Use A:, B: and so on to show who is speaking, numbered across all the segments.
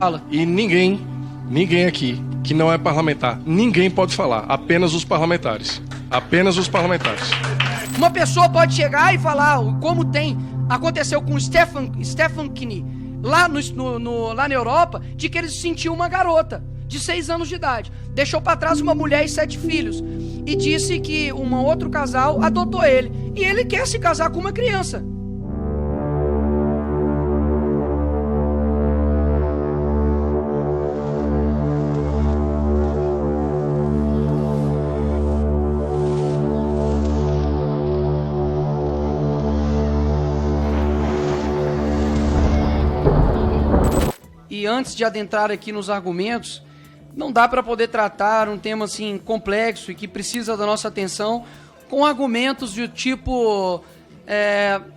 A: Fala.
B: E ninguém aqui que não é parlamentar, ninguém pode falar, apenas os parlamentares. Apenas os parlamentares.
A: Uma pessoa pode chegar e falar, como aconteceu com o Stefan Kini, lá na Europa, de que ele sentiu uma garota de 6 anos de idade, deixou para trás uma mulher e 7 filhos, e disse que um outro casal adotou ele, e ele quer se casar com uma criança. E antes de adentrar aqui nos argumentos, não dá para poder tratar um tema assim complexo e que precisa da nossa atenção com argumentos do tipo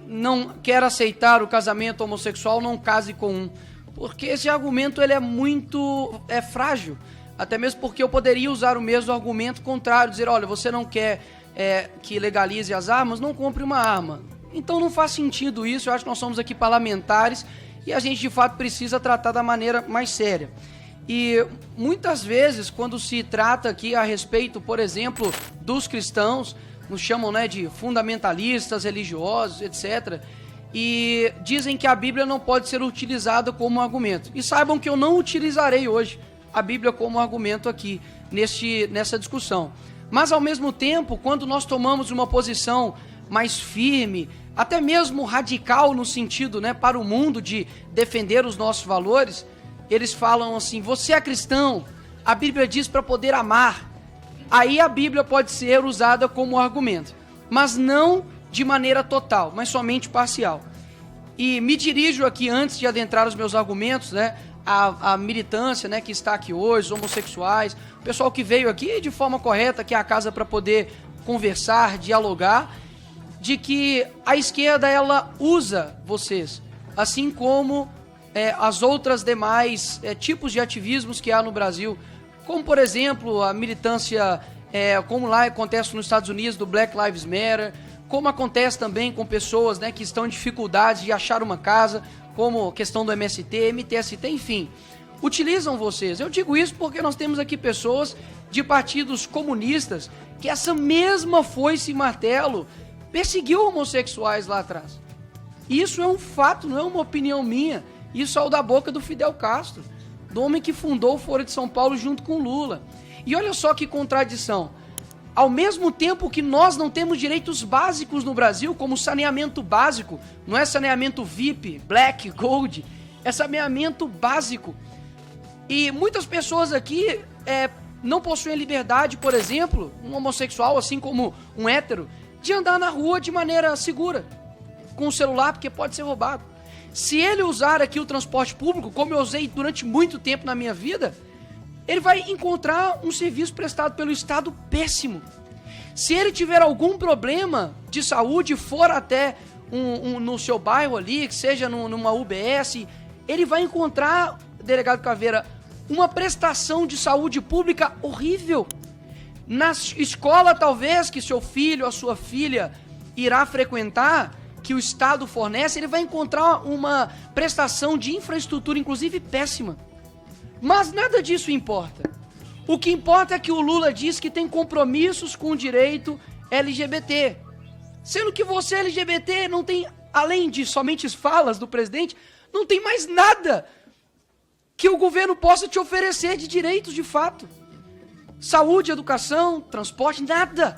A: não quer aceitar o casamento homossexual, não case com um. Porque esse argumento ele é muito frágil, até mesmo porque eu poderia usar o mesmo argumento contrário, dizer, olha, você não quer que legalize as armas, não compre uma arma. Então não faz sentido isso, eu acho que nós somos aqui parlamentares e a gente de fato precisa tratar da maneira mais séria. E muitas vezes quando se trata aqui a respeito, por exemplo, dos cristãos, nos chamam de fundamentalistas, religiosos, etc. E dizem que a Bíblia não pode ser utilizada como argumento. E saibam que eu não utilizarei hoje a Bíblia como argumento aqui nessa discussão. Mas ao mesmo tempo, quando nós tomamos uma posição mais firme, até mesmo radical no sentido, para o mundo de defender os nossos valores, eles falam assim, você é cristão, a Bíblia diz para poder amar. Aí a Bíblia pode ser usada como argumento, mas não de maneira total, mas somente parcial. E me dirijo aqui, antes de adentrar os meus argumentos, a militância que está aqui hoje, os homossexuais, o pessoal que veio aqui de forma correta, que é a casa para poder conversar, dialogar, de que a esquerda ela usa vocês, assim como as outras demais tipos de ativismos que há no Brasil, como por exemplo a militância, como lá acontece nos Estados Unidos do Black Lives Matter, como acontece também com pessoas que estão em dificuldades de achar uma casa, como a questão do MST, MTST, enfim, utilizam vocês. Eu digo isso porque nós temos aqui pessoas de partidos comunistas que essa mesma foice e martelo perseguiu homossexuais lá atrás. Isso é um fato, não é uma opinião minha. Isso é o da boca do Fidel Castro, do homem que fundou o Foro de São Paulo junto com Lula. E olha só que contradição. Ao mesmo tempo que nós não temos direitos básicos no Brasil, como saneamento básico, não é saneamento VIP, Black, Gold, é saneamento básico. E muitas pessoas aqui não possuem liberdade, por exemplo, um homossexual, assim como um hétero, de andar na rua de maneira segura, com o celular, porque pode ser roubado. Se ele usar aqui o transporte público, como eu usei durante muito tempo na minha vida, ele vai encontrar um serviço prestado pelo Estado péssimo. Se ele tiver algum problema de saúde, for até no seu bairro ali, que seja numa UBS, ele vai encontrar, delegado Caveira, uma prestação de saúde pública horrível. Na escola, talvez, que seu filho ou a sua filha irá frequentar, que o Estado fornece, ele vai encontrar uma prestação de infraestrutura, inclusive péssima. Mas nada disso importa. O que importa é que o Lula diz que tem compromissos com o direito LGBT. Sendo que você, LGBT, não tem, além de somente falas do presidente, não tem mais nada que o governo possa te oferecer de direitos de fato. Saúde, educação, transporte, nada.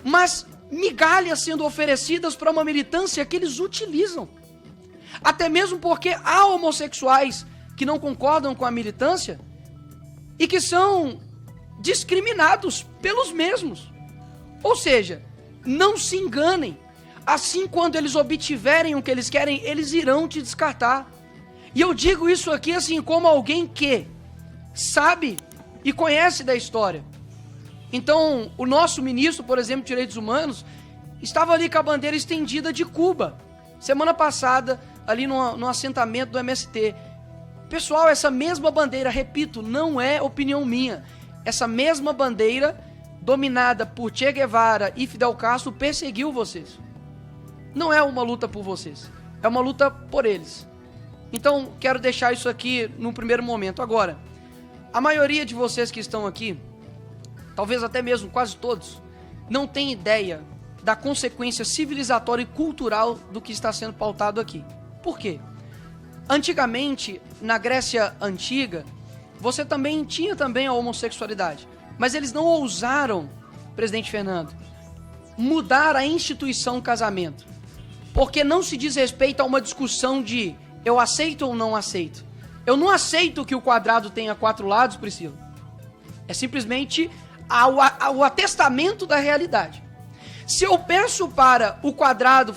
A: Mas migalhas sendo oferecidas para uma militância que eles utilizam. Até mesmo porque há homossexuais que não concordam com a militância e que são discriminados pelos mesmos. Ou seja, não se enganem. Assim, quando eles obtiverem o que eles querem, eles irão te descartar. E eu digo isso aqui assim como alguém que sabe e conhece da história. Então, o nosso ministro, por exemplo, de Direitos Humanos, estava ali com a bandeira estendida de Cuba, semana passada, ali no assentamento do MST. Pessoal, essa mesma bandeira, repito, não é opinião minha, essa mesma bandeira, dominada por Che Guevara e Fidel Castro, perseguiu vocês. Não é uma luta por vocês, é uma luta por eles. Então, quero deixar isso aqui no primeiro momento. Agora, a maioria de vocês que estão aqui, talvez até mesmo quase todos, não tem ideia da consequência civilizatória e cultural do que está sendo pautado aqui. Por quê? Antigamente, na Grécia Antiga, você também tinha a homossexualidade, mas eles não ousaram, presidente Fernando, mudar a instituição casamento, porque não se diz respeito a uma discussão de eu aceito ou não aceito. Eu não aceito que o quadrado tenha 4 lados, Priscila. É simplesmente o atestamento da realidade. Se eu peço para o quadrado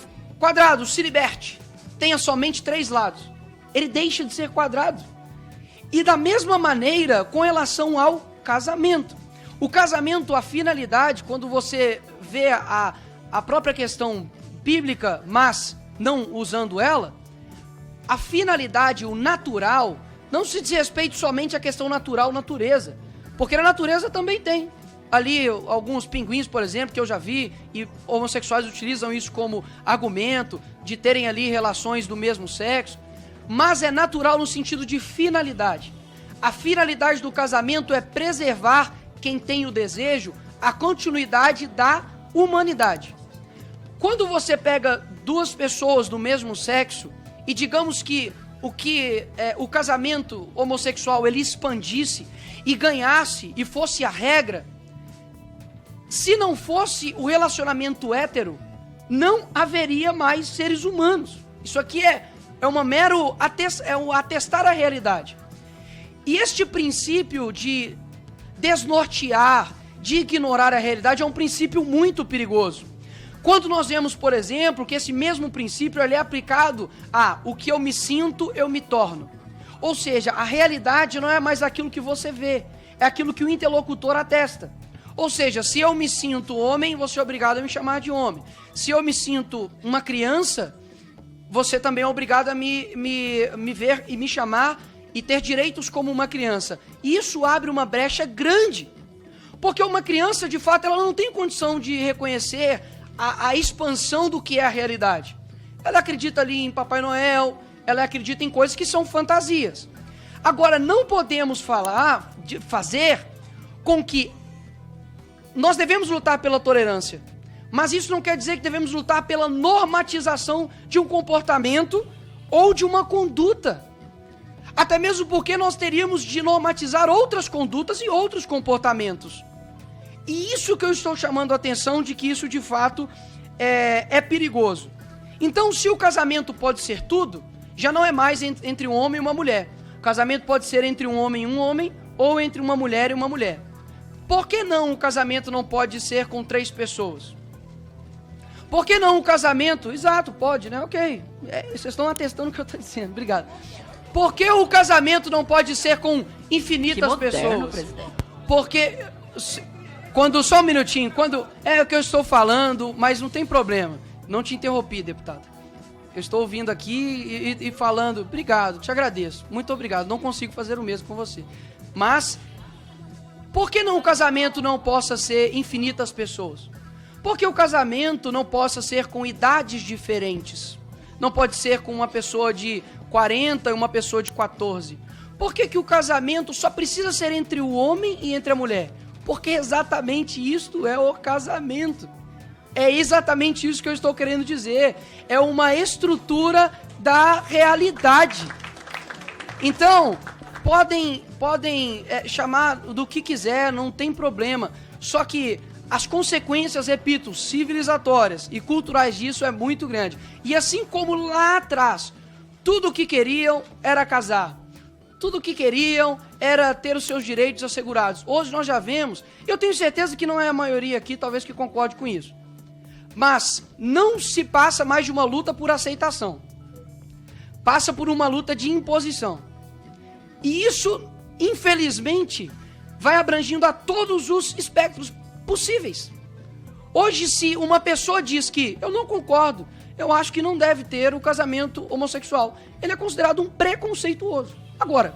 A: se liberte, tenha somente 3 lados, ele deixa de ser quadrado. E da mesma maneira com relação ao casamento. O casamento, a finalidade, quando você vê a própria questão bíblica, mas não usando ela, a finalidade, o natural, não se diz respeito somente à questão natural, natureza. Porque na natureza também tem. Ali, alguns pinguins, por exemplo, que eu já vi, e homossexuais utilizam isso como argumento de terem ali relações do mesmo sexo. Mas é natural no sentido de finalidade. A finalidade do casamento é preservar quem tem o desejo, a continuidade da humanidade. Quando você pega 2 pessoas do mesmo sexo, e digamos que o casamento homossexual ele expandisse e ganhasse e fosse a regra, se não fosse o relacionamento hétero, não haveria mais seres humanos. Isso aqui é uma mero atestar a realidade. E este princípio de desnortear, de ignorar a realidade é um princípio muito perigoso. Quando nós vemos, por exemplo, que esse mesmo princípio ele é aplicado a o que eu me sinto, eu me torno. Ou seja, a realidade não é mais aquilo que você vê, é aquilo que o interlocutor atesta. Ou seja, se eu me sinto homem, você é obrigado a me chamar de homem. Se eu me sinto uma criança, você também é obrigado a me ver e me chamar e ter direitos como uma criança. E isso abre uma brecha grande. Porque uma criança, de fato, ela não tem condição de reconhecer a expansão do que é a realidade. Ela acredita ali em Papai Noel, ela acredita em coisas que são fantasias. Agora, não podemos fazer com que nós devemos lutar pela tolerância, mas isso não quer dizer que devemos lutar pela normatização de um comportamento ou de uma conduta. Até mesmo porque nós teríamos de normatizar outras condutas e outros comportamentos. E isso que eu estou chamando a atenção de que isso de fato é perigoso. Então, se o casamento pode ser tudo, já não é mais entre um homem e uma mulher. O casamento pode ser entre um homem ou entre uma mulher e uma mulher. Por que não o casamento não pode ser com 3 pessoas? Por que não o casamento... Exato, pode, né? Ok. Vocês estão atestando o que eu estou dizendo. Obrigado. Por que o casamento não pode ser com infinitas
C: moderno,
A: pessoas?
C: presidente.
A: Porque... Só um minutinho. É o que eu estou falando, mas não tem problema. Não te interrompi, deputado. Eu estou ouvindo aqui e falando. Obrigado, te agradeço. Muito obrigado. Não consigo fazer o mesmo com você. Mas... por que não o casamento não possa ser infinitas pessoas? Por que o casamento não possa ser com idades diferentes? Não pode ser com uma pessoa de 40 e uma pessoa de 14? Por que o casamento só precisa ser entre o homem e entre a mulher? Porque exatamente isto é o casamento. É exatamente isso que eu estou querendo dizer. É uma estrutura da realidade. Então... Podem chamar do que quiser, não tem problema. Só que as consequências, repito, civilizatórias e culturais disso é muito grande. E assim como lá atrás, tudo o que queriam era casar. Tudo o que queriam era ter os seus direitos assegurados. Hoje nós já vemos, eu tenho certeza que não é a maioria aqui, talvez que concorde com isso. Mas não se passa mais de uma luta por aceitação. Passa por uma luta de imposição. E isso, infelizmente, vai abrangindo a todos os espectros possíveis. Hoje, se uma pessoa diz que eu não concordo, eu acho que não deve ter o casamento homossexual, ele é considerado um preconceituoso. Agora,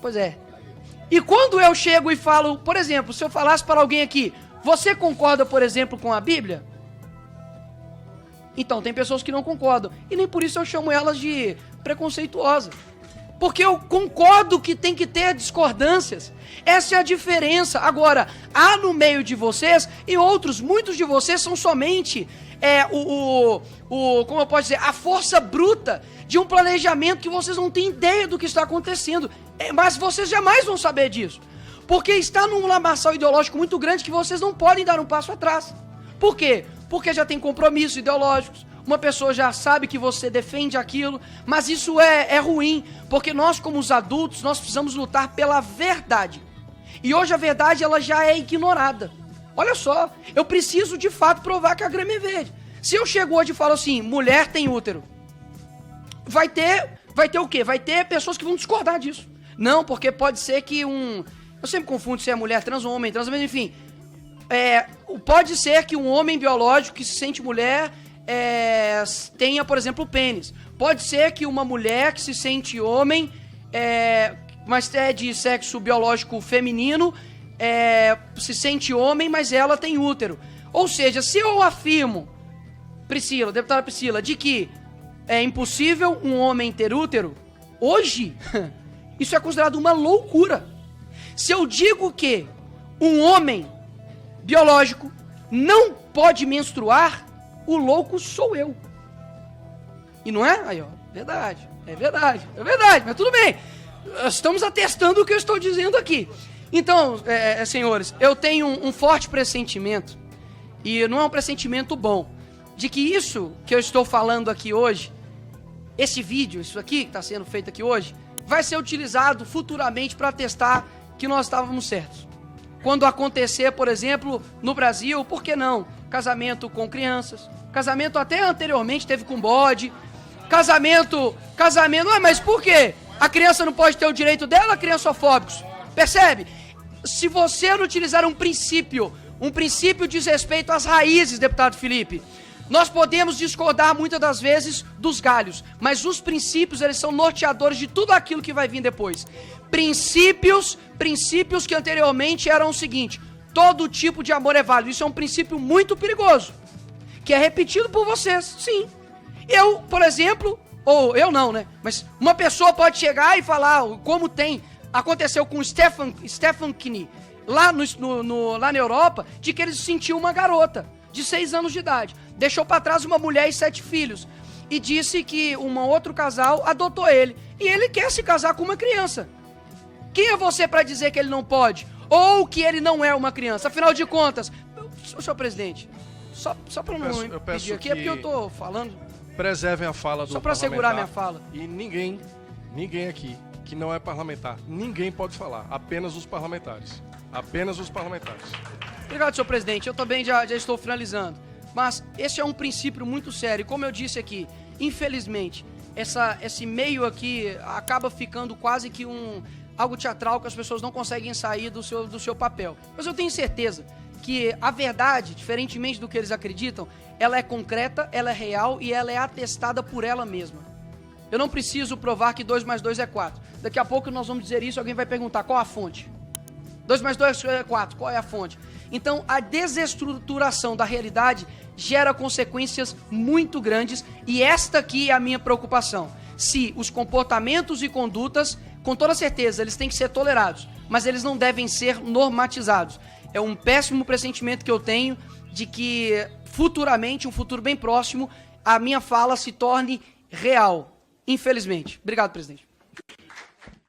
A: pois é. E quando eu chego e falo, por exemplo, se eu falasse para alguém aqui, você concorda, por exemplo, com a Bíblia? Então, tem pessoas que não concordam. E nem por isso eu chamo elas de preconceituosa. Porque eu concordo que tem que ter discordâncias. Essa é a diferença. Agora, há no meio de vocês e outros, muitos de vocês são somente como eu posso dizer, a força bruta de um planejamento que vocês não têm ideia do que está acontecendo. Mas vocês jamais vão saber disso. Porque está num lamaçal ideológico muito grande que vocês não podem dar um passo atrás. Por quê? Porque já tem compromissos ideológicos. Uma pessoa já sabe que você defende aquilo, mas isso é ruim, porque nós, como os adultos, nós precisamos lutar pela verdade. E hoje a verdade ela já é ignorada. Olha só, eu preciso de fato provar que a grama é verde. Se eu chego hoje e falo assim, mulher tem útero, vai ter o quê? Vai ter pessoas que vão discordar disso. Não, porque pode ser que eu sempre confundo se é mulher trans ou homem trans, mas enfim, pode ser que um homem biológico que se sente mulher tenha, por exemplo, pênis. Pode ser que uma mulher que se sente homem, mas é de sexo biológico feminino, se sente homem, mas ela tem útero. Ou seja, se eu afirmo, Priscila, deputada Priscila, de que é impossível um homem ter útero, hoje, isso é considerado uma loucura. Se eu digo que um homem biológico não pode menstruar, o louco sou eu. E não é? Aí, ó, verdade, mas tudo bem. Estamos atestando o que eu estou dizendo aqui. Então, senhores, eu tenho um forte pressentimento, e não é um pressentimento bom, de que isso que eu estou falando aqui hoje, esse vídeo, isso aqui que está sendo feito aqui hoje, vai ser utilizado futuramente para atestar que nós estávamos certos. Quando acontecer, por exemplo, no Brasil, por que não? Casamento com crianças, casamento até anteriormente teve com bode, casamento, mas por quê? A criança não pode ter o direito dela, criançofóbicos, percebe? Se você não utilizar um princípio diz respeito às raízes, deputado Felipe, nós podemos discordar muitas das vezes dos galhos, mas os princípios, eles são norteadores de tudo aquilo que vai vir depois. Princípios que anteriormente eram o seguinte: todo tipo de amor é válido. Isso é um princípio muito perigoso, que é repetido por vocês, sim. Eu, por exemplo, ou eu não, né? Mas uma pessoa pode chegar e falar, como aconteceu com o Stefan Knie, lá na Europa, de que ele sentiu uma garota de 6 anos de idade. Deixou para trás uma mulher e 7 filhos. E disse que um outro casal adotou ele. E ele quer se casar com uma criança. Quem é você para dizer que ele não pode? Ou que ele não é uma criança? Afinal de contas, senhor presidente, só para não pedir aqui, é porque eu estou falando.
B: Preservem a fala do
A: só para segurar minha fala.
B: E ninguém aqui que não é parlamentar, ninguém pode falar. Apenas os parlamentares. Apenas os parlamentares.
A: Obrigado, senhor presidente. Eu também já estou finalizando. Mas esse é um princípio muito sério. Como eu disse aqui, infelizmente, esse meio aqui acaba ficando quase que algo teatral, que as pessoas não conseguem sair do seu papel. Mas eu tenho certeza que a verdade, diferentemente do que eles acreditam, ela é concreta, ela é real e ela é atestada por ela mesma. Eu não preciso provar que 2 mais 2 é 4. Daqui a pouco nós vamos dizer isso e alguém vai perguntar qual a fonte. 2 mais 2 é 4, qual é a fonte? Então, a desestruturação da realidade gera consequências muito grandes e esta aqui é a minha preocupação. Se os comportamentos e condutas, com toda certeza, eles têm que ser tolerados, mas eles não devem ser normatizados. É um péssimo pressentimento que eu tenho de que futuramente, um futuro bem próximo, a minha fala se torne real. Infelizmente. Obrigado, presidente.